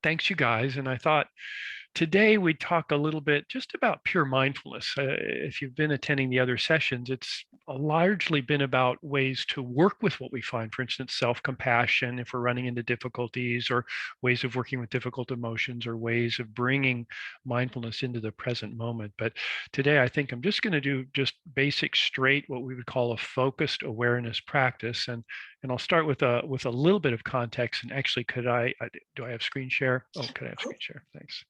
thanks you guys. And I thought today we'd talk a little bit just about pure mindfulness. If you've been attending the other sessions, it's largely been about ways to work with what we find. For instance, self-compassion if we're running into difficulties, or ways of working with difficult emotions, or ways of bringing mindfulness into the present moment. But today I think I'm just going to do just basic, straight, what we would call a focused awareness practice. And I'll start with a little bit of context. And actually, do I have screen share? Oh, could I have Oh, screen share? Thanks.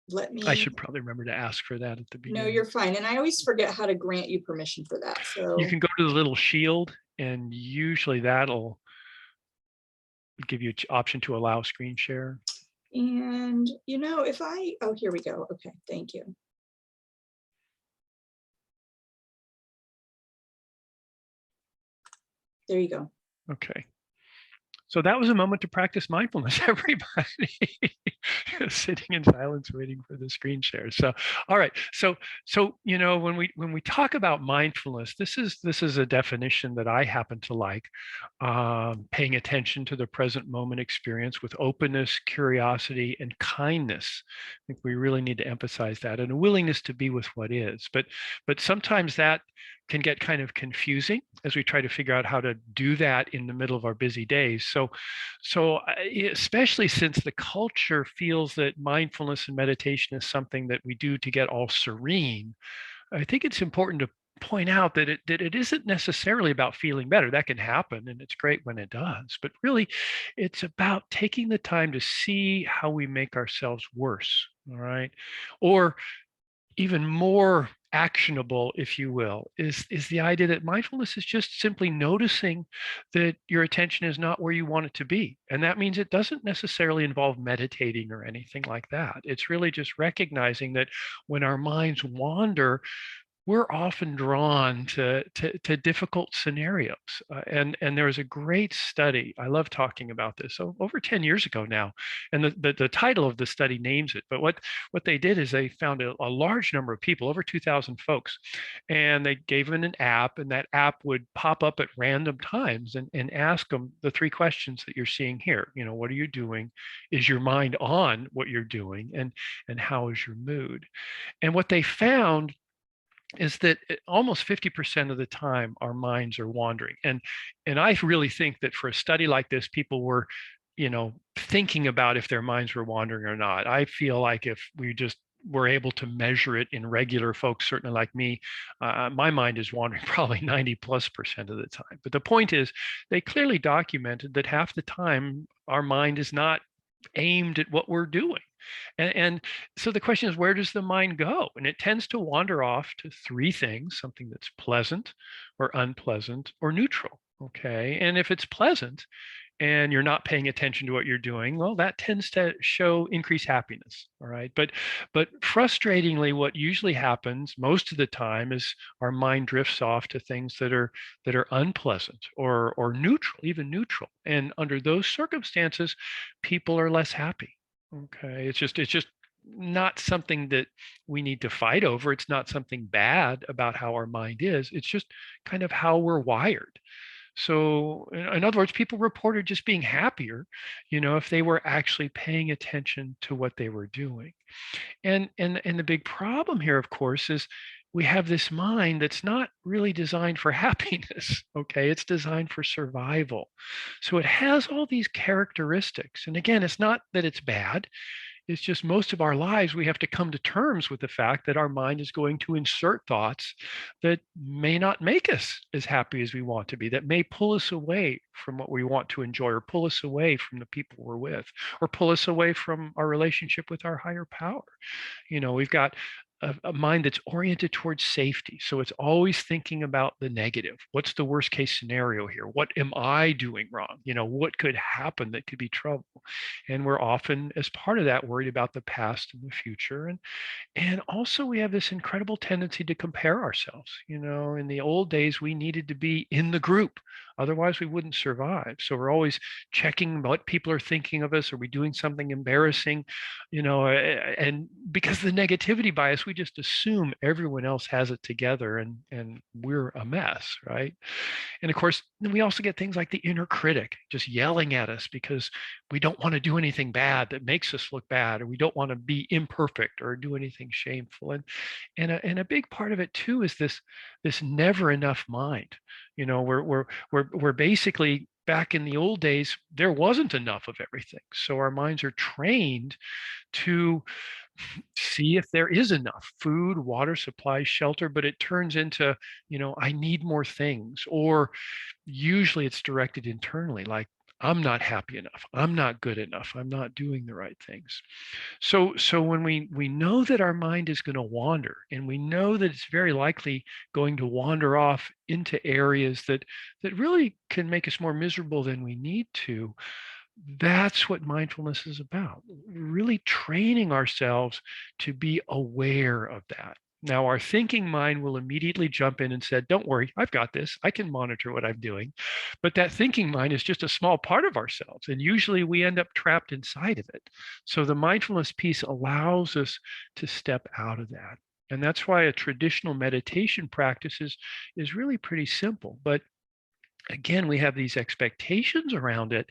let I me, should probably remember to ask for that at the no, beginning. you're fine. And I always forget how to grant you permission for that. You So, can go to the little shield, and usually that'll give you an option to allow screen share. and if oh, here we go. Okay, thank you. There you go. Okay. So that was a moment to practice mindfulness, everybody. Sitting in silence, waiting for the screen share. So, all right. So when we talk about mindfulness, this is a definition that I happen to like. Paying attention to the present moment experience with openness, curiosity, and kindness. I think we really need to emphasize that, and a willingness to be with what is. But sometimes that can get kind of confusing as we try to figure out how to do that in the middle of our busy days. Especially since the culture feels that mindfulness and meditation is something that we do to get all serene, I think it's important to point out that it isn't necessarily about feeling better. That can happen, and it's great when it does. But really, it's about taking the time to see how we make ourselves worse. All right, or even more actionable, if you will, is the idea that mindfulness is just simply noticing that your attention is not where you want it to be. And that means it doesn't necessarily involve meditating or anything like that. It's really just recognizing that when our minds wander, we're often drawn to difficult scenarios. And there was a great study. I love talking about this. So over 10 years ago now, and the title of the study names it. But what they did is they found a large number of people, over 2,000 folks, and they gave them an app, and that app would pop up at random times and ask them the three questions that you're seeing here. What are you doing? Is your mind on what you're doing? And how is your mood? And what they found is that almost 50% of the time our minds are wandering. And I really think that for a study like this, people were, thinking about if their minds were wandering or not. I feel like if we just were able to measure it in regular folks, certainly like me, my mind is wandering probably 90+% of the time. But the point is, they clearly documented that half the time our mind is not aimed at what we're doing. And so the question is, where does the mind go? And it tends to wander off to three things: something that's pleasant or unpleasant or neutral. Okay. And if it's pleasant and you're not paying attention to what you're doing, well, that tends to show increased happiness. All right. But frustratingly, what usually happens most of the time is our mind drifts off to things that are unpleasant or neutral, even neutral. And under those circumstances, people are less happy. Okay, it's just not something that we need to fight over. It's not something bad about how our mind is. It's just kind of how we're wired. So, in other words, people reported just being happier, if they were actually paying attention to what they were doing. And the big problem here, of course, is we have this mind that's not really designed for happiness. Okay, it's designed for survival. So it has all these characteristics. And again, it's not that it's bad. It's just most of our lives, we have to come to terms with the fact that our mind is going to insert thoughts that may not make us as happy as we want to be, that may pull us away from what we want to enjoy, or pull us away from the people we're with, or pull us away from our relationship with our higher power. We've got a mind that's oriented towards safety. So it's always thinking about the negative. What's the worst case scenario here? What am I doing wrong? What could happen that could be trouble? And we're often, as part of that, worried about the past and the future. And also we have this incredible tendency to compare ourselves. In the old days, we needed to be in the group. Otherwise, we wouldn't survive. So we're always checking what people are thinking of us. Are we doing something embarrassing? And because the negativity bias, we just assume everyone else has it together and we're a mess, right? And of course, then we also get things like the inner critic just yelling at us because we don't want to do anything bad that makes us look bad, or we don't want to be imperfect or do anything shameful. And a big part of it too is this never enough mind. We're basically back in the old days, there wasn't enough of everything. So our minds are trained to see if there is enough food, water, supply, shelter, but it turns into, I need more things. Or usually it's directed internally, like, I'm not happy enough. I'm not good enough. I'm not doing the right things. So when we know that our mind is going to wander, and we know that it's very likely going to wander off into areas that really can make us more miserable than we need to, that's what mindfulness is about, really training ourselves to be aware of that. Now, our thinking mind will immediately jump in and say, don't worry, I've got this. I can monitor what I'm doing. But that thinking mind is just a small part of ourselves. And usually we end up trapped inside of it. So the mindfulness piece allows us to step out of that. And that's why a traditional meditation practice is really pretty simple. But again, we have these expectations around it,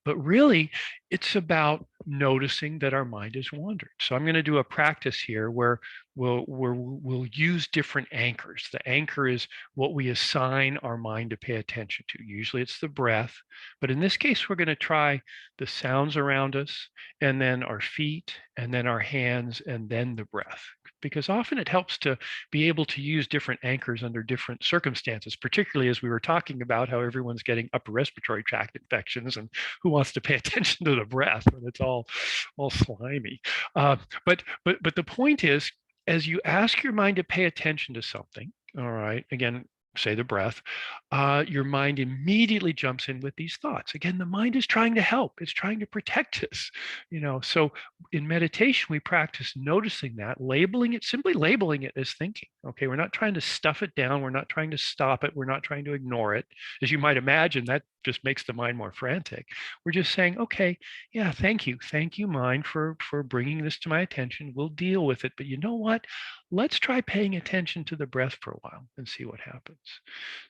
but really it's about noticing that our mind has wandered. So I'm going to do a practice here where we'll use different anchors. The anchor is what we assign our mind to pay attention to. Usually it's the breath, but in this case, we're going to try the sounds around us, and then our feet, and then our hands, and then the breath. Because often it helps to be able to use different anchors under different circumstances, particularly as we were talking about how everyone's getting upper respiratory tract infections, and who wants to pay attention to the breath when it's all slimy. But the point is, as you ask your mind to pay attention to something, all right, again, say the breath, your mind immediately jumps in with these thoughts. Again, the mind is trying to help. It's trying to protect us, So in meditation, we practice noticing that, labeling it, simply labeling it as thinking. Okay, we're not trying to stuff it down. We're not trying to stop it. We're not trying to ignore it. As you might imagine, that just makes the mind more frantic. We're just saying, okay, yeah, thank you, mind, for bringing this to my attention. We'll deal with it. But you know what? Let's try paying attention to the breath for a while and see what happens.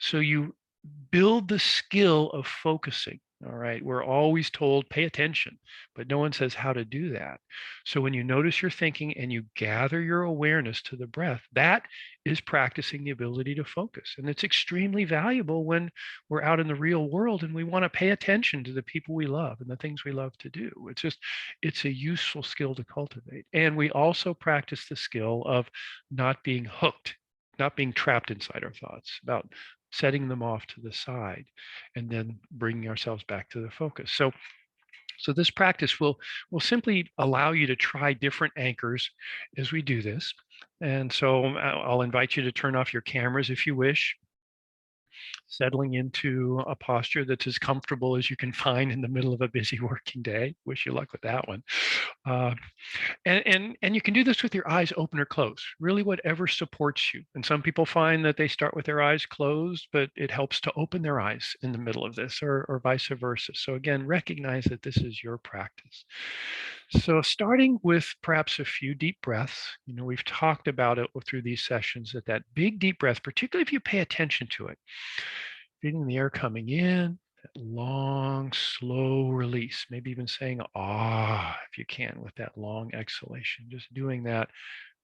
So you build the skill of focusing. All right. We're always told pay attention, but no one says how to do that. So when you notice your thinking and you gather your awareness to the breath, that is practicing the ability to focus. And it's extremely valuable when we're out in the real world and we want to pay attention to the people we love and the things we love to do. It's a useful skill to cultivate. And we also practice the skill of not being hooked, not being trapped inside our thoughts, about setting them off to the side, and then bringing ourselves back to the focus. So this practice will simply allow you to try different anchors as we do this. And so I'll invite you to turn off your cameras if you wish, settling into a posture that's as comfortable as you can find in the middle of a busy working day. Wish you luck with that one. Uh, and you can do this with your eyes open or closed, really whatever supports you. And some people find that they start with their eyes closed, but it helps to open their eyes in the middle of this, or vice versa. So again, recognize that this is your practice. So starting with perhaps a few deep breaths, we've talked about it through these sessions, that big deep breath, particularly if you pay attention to it, feeling the air coming in, that long, slow release, maybe even saying ah, if you can, with that long exhalation, just doing that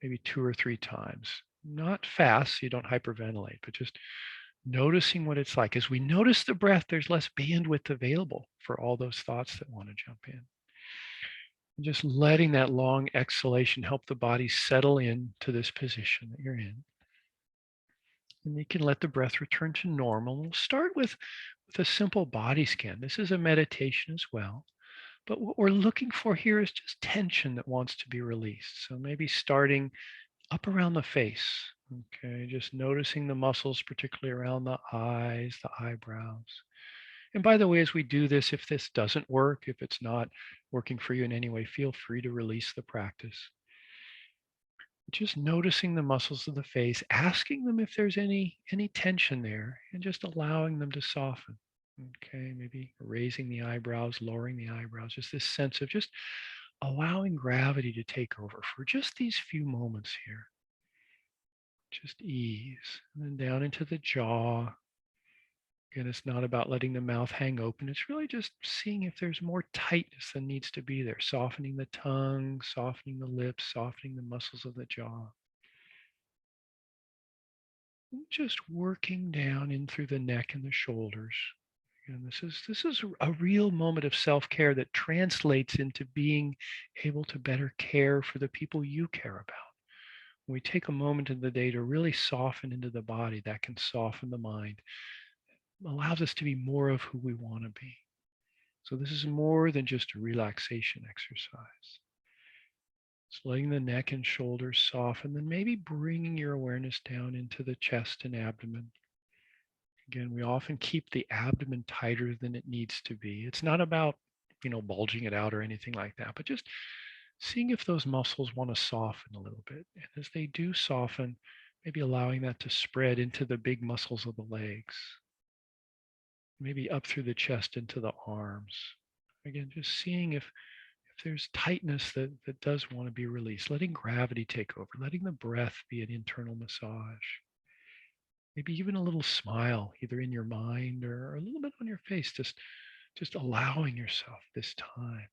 maybe 2 or 3 times. Not fast, so you don't hyperventilate, but just noticing what it's like. As we notice the breath, there's less bandwidth available for all those thoughts that want to jump in. And just letting that long exhalation help the body settle in to this position that you're in. And you can let the breath return to normal. We'll start with a simple body scan. This is a meditation as well. But what we're looking for here is just tension that wants to be released. So maybe starting up around the face. Okay, just noticing the muscles, particularly around the eyes, the eyebrows. And by the way, as we do this, if this doesn't work, if it's not working for you in any way, feel free to release the practice. Just noticing the muscles of the face, asking them if there's any tension there, and just allowing them to soften. Okay, maybe raising the eyebrows, lowering the eyebrows, just this sense of just allowing gravity to take over for just these few moments here. Just ease. And then down into the jaw. Again, it's not about letting the mouth hang open. It's really just seeing if there's more tightness than needs to be there. Softening the tongue, softening the lips, softening the muscles of the jaw. And just working down in through the neck and the shoulders. And this is a real moment of self-care that translates into being able to better care for the people you care about. When we take a moment in the day to really soften into the body, that can soften the mind, allows us to be more of who we want to be. So this is more than just a relaxation exercise. It's letting the neck and shoulders soften, then maybe bringing your awareness down into the chest and abdomen. Again, we often keep the abdomen tighter than it needs to be. It's not about, bulging it out or anything like that, but just seeing if those muscles want to soften a little bit. And as they do soften, maybe allowing that to spread into the big muscles of the legs, maybe up through the chest into the arms. Again, just seeing if there's tightness that does want to be released, letting gravity take over, letting the breath be an internal massage. Maybe even a little smile, either in your mind or a little bit on your face, just allowing yourself this time.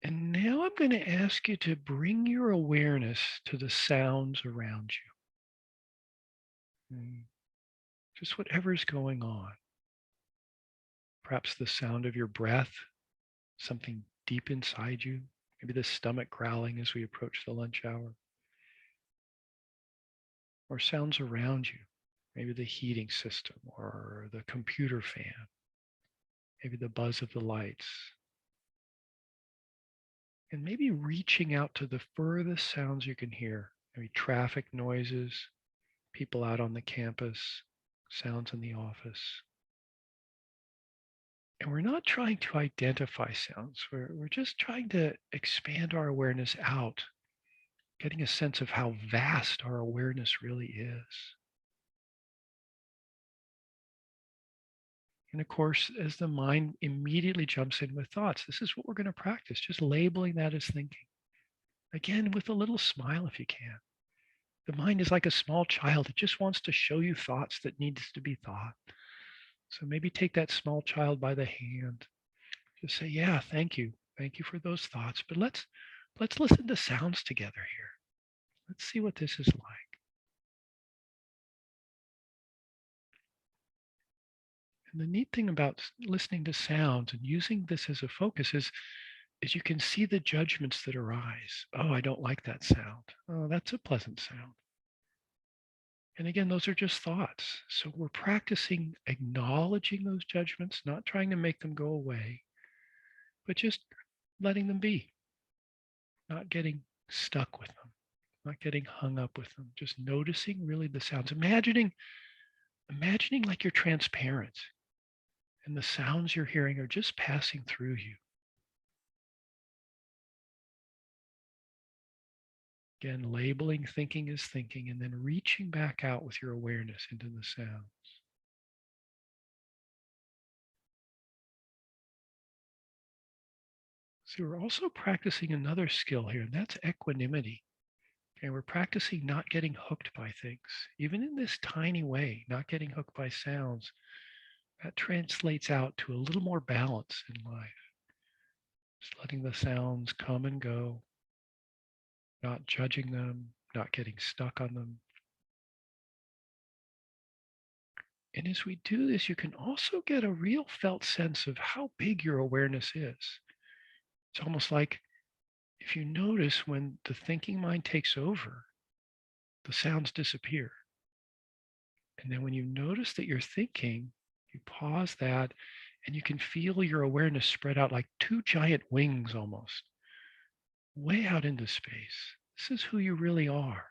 And now I'm going to ask you to bring your awareness to the sounds around you. Just whatever's going on. Perhaps the sound of your breath, something deep inside you, maybe the stomach growling as we approach the lunch hour, or sounds around you, maybe the heating system or the computer fan, maybe the buzz of the lights, and maybe reaching out to the furthest sounds you can hear, maybe traffic noises, people out on the campus, sounds in the office. And we're not trying to identify sounds. We're just trying to expand our awareness out, getting a sense of how vast our awareness really is. And of course, as the mind immediately jumps in with thoughts, this is what we're going to practice, just labeling that as thinking. Again, with a little smile if you can. The mind is like a small child. It just wants to show you thoughts that needs to be thought. So maybe take that small child by the hand. Just say, yeah, thank you. Thank you for those thoughts. But let's listen to sounds together here. Let's see what this is like. And the neat thing about listening to sounds and using this as a focus is you can see the judgments that arise. Oh, I don't like that sound. Oh, that's a pleasant sound. And again, those are just thoughts. So we're practicing acknowledging those judgments, not trying to make them go away, but just letting them be, not getting stuck with them, not getting hung up with them, just noticing really the sounds. Imagining like you're transparent and the sounds you're hearing are just passing through you. Again, labeling thinking as thinking and then reaching back out with your awareness into the sounds. So we're also practicing another skill here, and that's equanimity. Okay, we're practicing not getting hooked by things, even in this tiny way, not getting hooked by sounds. That translates out to a little more balance in life. Just letting the sounds come and go, not judging them, not getting stuck on them. And as we do this, you can also get a real felt sense of how big your awareness is. It's almost like if you notice when the thinking mind takes over, the sounds disappear. And then when you notice that you're thinking, you pause that and you can feel your awareness spread out like two giant wings almost, way out into space. This is who you really are.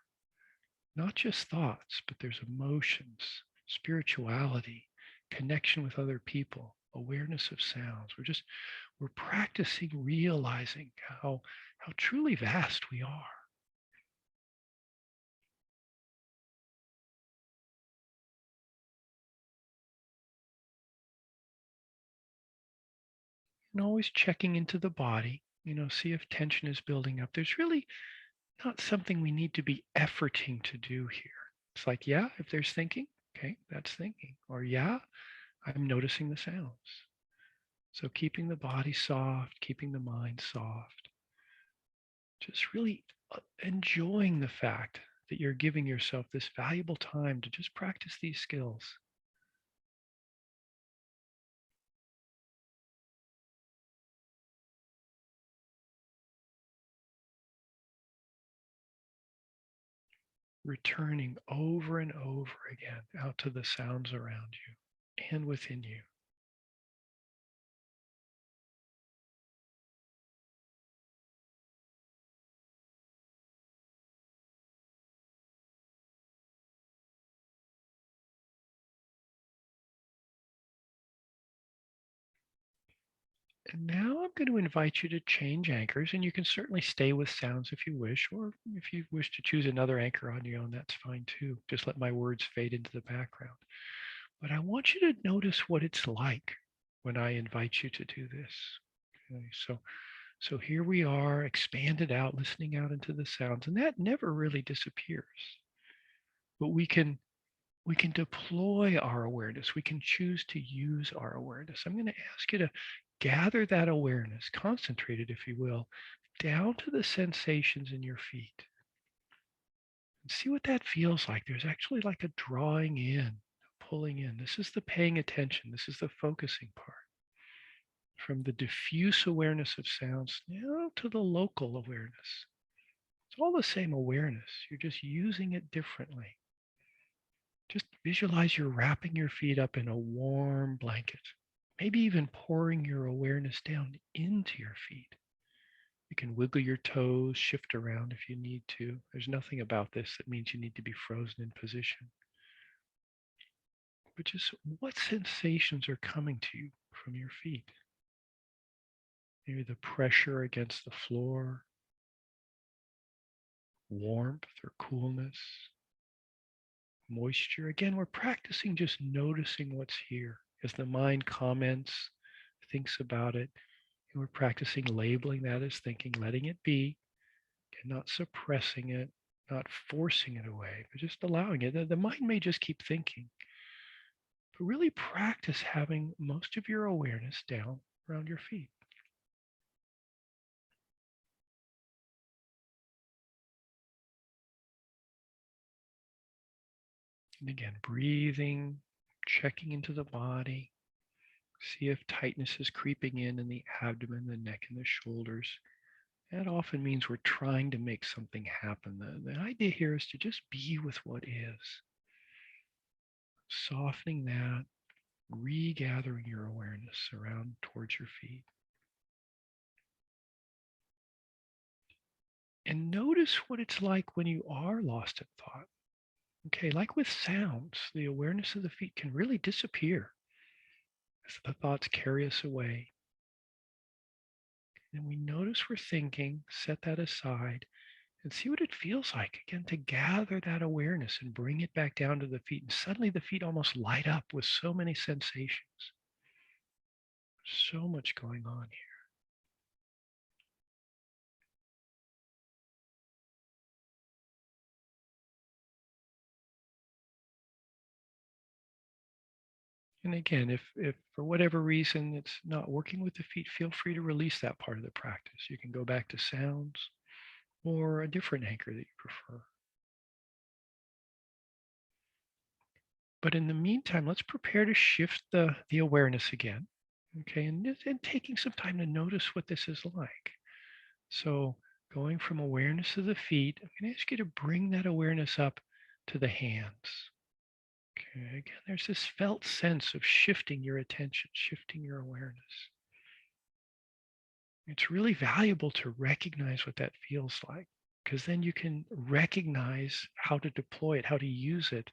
Not just thoughts, but there's emotions, spirituality, connection with other people, awareness of sounds. We're practicing realizing how truly vast we are. And always checking into the body, see if tension is building up. There's really not something we need to be efforting to do here. It's like, yeah, if there's thinking, okay, that's thinking. Or yeah, I'm noticing the sounds. So keeping the body soft, keeping the mind soft, just really enjoying the fact that you're giving yourself this valuable time to just practice these skills. Returning over and over again out to the sounds around you and within you. And now I'm going to invite you to change anchors, and you can certainly stay with sounds if you wish, or if you wish to choose another anchor on your own, that's fine too. Just let my words fade into the background. But I want you to notice what it's like when I invite you to do this. Okay, so here we are, expanded out, listening out into the sounds, and that never really disappears. But we can deploy our awareness. We can choose to use our awareness. I'm going to ask you to gather that awareness, concentrate it, if you will, down to the sensations in your feet and see what that feels like. There's actually like a drawing in, a pulling in. This is the paying attention. This is the focusing part. From the diffuse awareness of sounds now to the local awareness. It's all the same awareness. You're just using it differently. Just visualize you're wrapping your feet up in a warm blanket, maybe even pouring your awareness down into your feet. You can wiggle your toes, shift around if you need to. There's nothing about this that means you need to be frozen in position. But just what sensations are coming to you from your feet? Maybe the pressure against the floor, warmth or coolness, moisture. Again, we're practicing just noticing what's here. As the mind comments, thinks about it, and we're practicing labeling that as thinking, letting it be, and not suppressing it, not forcing it away, but just allowing it. The mind may just keep thinking, but really practice having most of your awareness down around your feet. And again, breathing, checking into the body. See if tightness is creeping in the abdomen, the neck, and the shoulders. That often means we're trying to make something happen. The idea here is to just be with what is, softening that, regathering your awareness around towards your feet. And notice what it's like when you are lost in thought. Okay, like with sounds, the awareness of the feet can really disappear as the thoughts carry us away. And we notice we're thinking, set that aside, and see what it feels like, again, to gather that awareness and bring it back down to the feet. And suddenly the feet almost light up with so many sensations. So much going on here. And again, if for whatever reason it's not working with the feet, feel free to release that part of the practice. You can go back to sounds or a different anchor that you prefer. But in the meantime, let's prepare to shift the awareness again. Okay, and taking some time to notice what this is like. So going from awareness of the feet, I'm going to ask you to bring that awareness up to the hands. Okay, again, there's this felt sense of shifting your attention, shifting your awareness. It's really valuable to recognize what that feels like, because then you can recognize how to deploy it, how to use it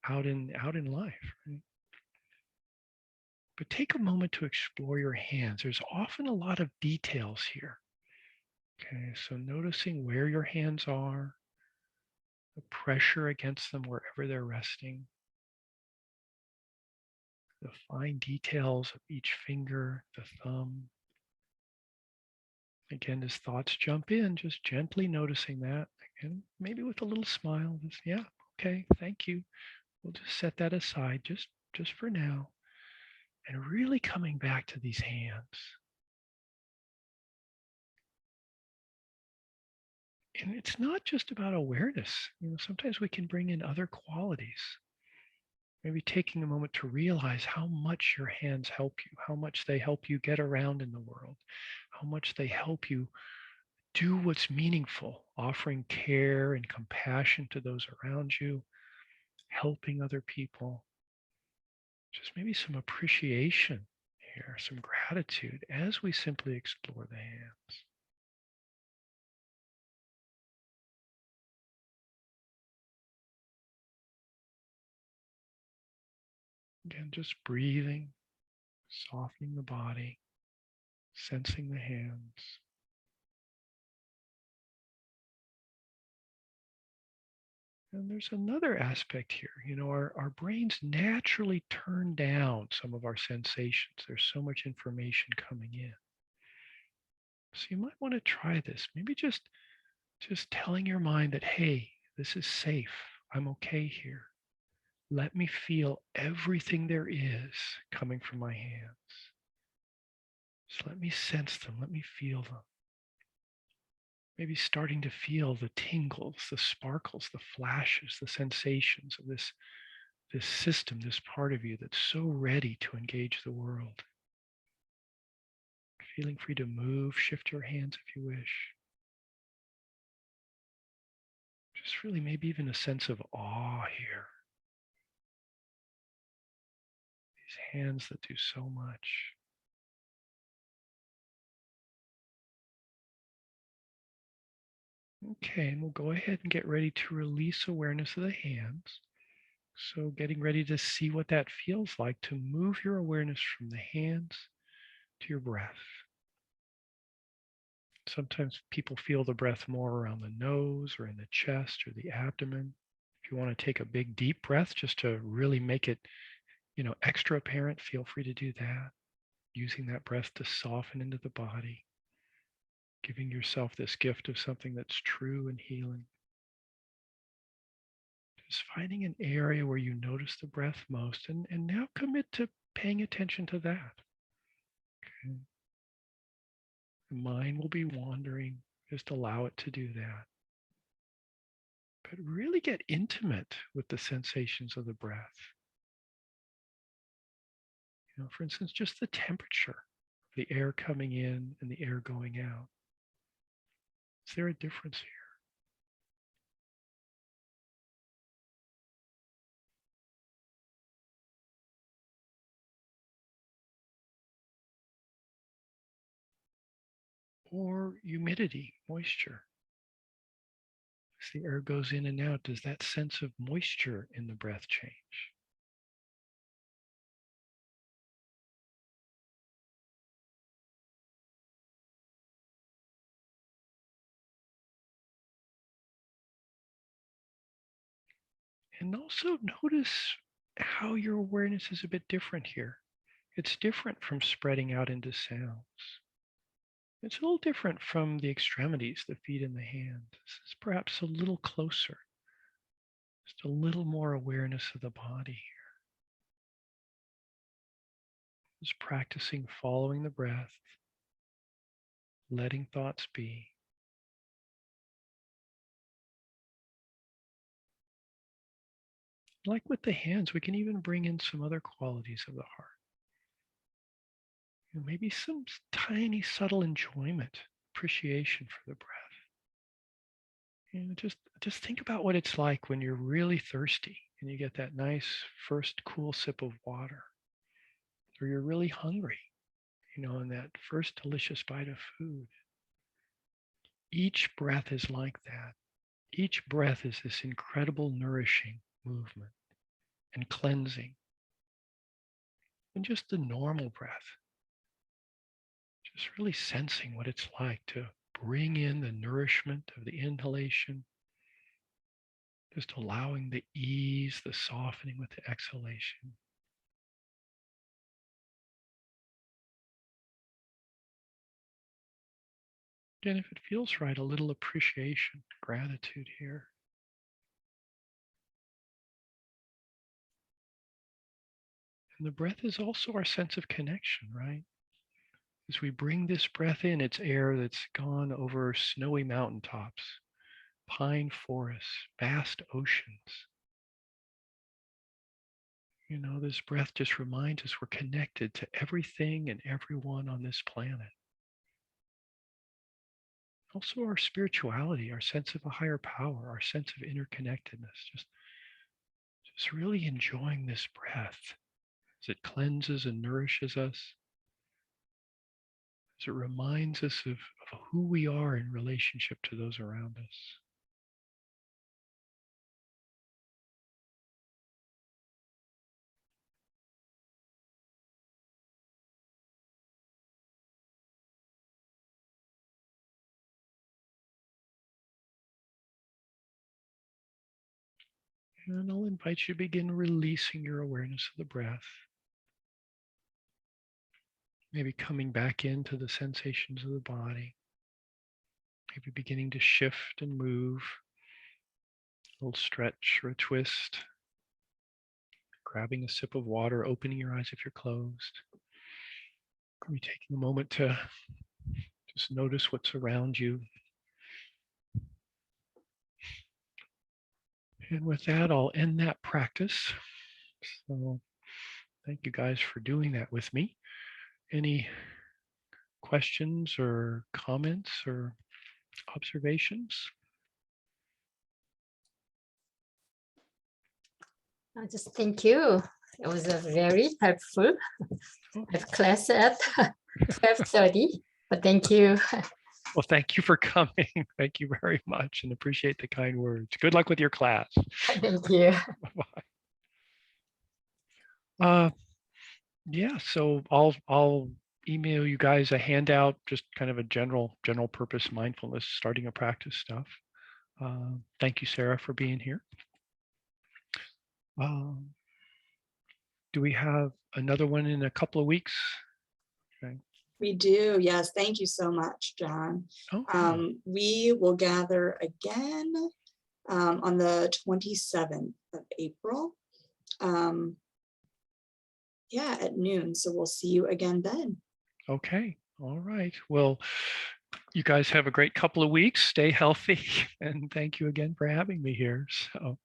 out in life. Right? But take a moment to explore your hands. There's often a lot of details here. Okay, so noticing where your hands are, the pressure against them wherever they're resting, the fine details of each finger, the thumb, Again, as thoughts jump in, just gently noticing that. Again, maybe with a little smile. Just, yeah, okay, thank you. We'll just set that aside just for now. And really coming back to these hands. And it's not just about awareness. Sometimes we can bring in other qualities. Maybe taking a moment to realize how much your hands help you, how much they help you get around in the world, how much they help you do what's meaningful, offering care and compassion to those around you, helping other people. Just maybe some appreciation here, some gratitude as we simply explore the hands. Again, just breathing, softening the body, sensing the hands. And there's another aspect here. Our brains naturally turn down some of our sensations. There's so much information coming in. So you might want to try this. Maybe just telling your mind that, hey, this is safe. I'm okay here. Let me feel everything there is coming from my hands. Just let me sense them. Let me feel them. Maybe starting to feel the tingles, the sparkles, the flashes, the sensations of this system, this part of you that's so ready to engage the world. Feeling free to move, shift your hands if you wish. Just really maybe even a sense of awe here. These hands that do so much. Okay, and we'll go ahead and get ready to release awareness of the hands. So getting ready to see what that feels like to move your awareness from the hands to your breath. Sometimes people feel the breath more around the nose or in the chest or the abdomen. If you want to take a big deep breath just to really make it, extra apparent, feel free to do that. Using that breath to soften into the body, giving yourself this gift of something that's true and healing. Just finding an area where you notice the breath most and now commit to paying attention to that. Okay. The mind will be wandering. Just allow it to do that. But really get intimate with the sensations of the breath. For instance, just the temperature of the air coming in and the air going out. Is there a difference here? Or humidity, moisture. As the air goes in and out, does that sense of moisture in the breath change? And also notice how your awareness is a bit different here. It's different from spreading out into sounds. It's a little different from the extremities, the feet and the hands. This is perhaps a little closer, just a little more awareness of the body here. Just practicing following the breath, letting thoughts be. Like with the hands, we can even bring in some other qualities of the heart. Maybe some tiny, subtle enjoyment, appreciation for the breath. Just think about what it's like when you're really thirsty and you get that nice first cool sip of water, or you're really hungry, and that first delicious bite of food. Each breath is like that. Each breath is this incredible nourishing movement and cleansing. And just the normal breath, just really sensing what it's like to bring in the nourishment of the inhalation, just allowing the ease, the softening with the exhalation. And if it feels right, a little appreciation, gratitude here. And the breath is also our sense of connection, right? As we bring this breath in, it's air that's gone over snowy mountaintops, pine forests, vast oceans. This breath just reminds us we're connected to everything and everyone on this planet. Also our spirituality, our sense of a higher power, our sense of interconnectedness. Just really enjoying this breath as it cleanses and nourishes us, as it reminds us of who we are in relationship to those around us. And I'll invite you to begin releasing your awareness of the breath. Maybe coming back into the sensations of the body. Maybe beginning to shift and move. A little stretch or a twist. Grabbing a sip of water, opening your eyes if you're closed. Maybe taking a moment to just notice what's around you. And with that, I'll end that practice. So thank you guys for doing that with me. Any questions or comments or observations? I just thank you. It was a very helpful. Oh. I have class at 12:30, but thank you. Well, thank you for coming. Thank you very much and appreciate the kind words. Good luck with your class. Thank you. Bye. Yeah, so I'll email you guys a handout, just kind of a general purpose mindfulness, starting a practice stuff. Thank you, Sarah, for being here. Do we have another one in a couple of weeks? Okay. We do. Yes. Thank you so much, John. Okay. We will gather again on the 27th of April. Yeah, at noon. So we'll see you again then. Okay. All right. Well, you guys have a great couple of weeks. Stay healthy. And thank you again for having me here. So.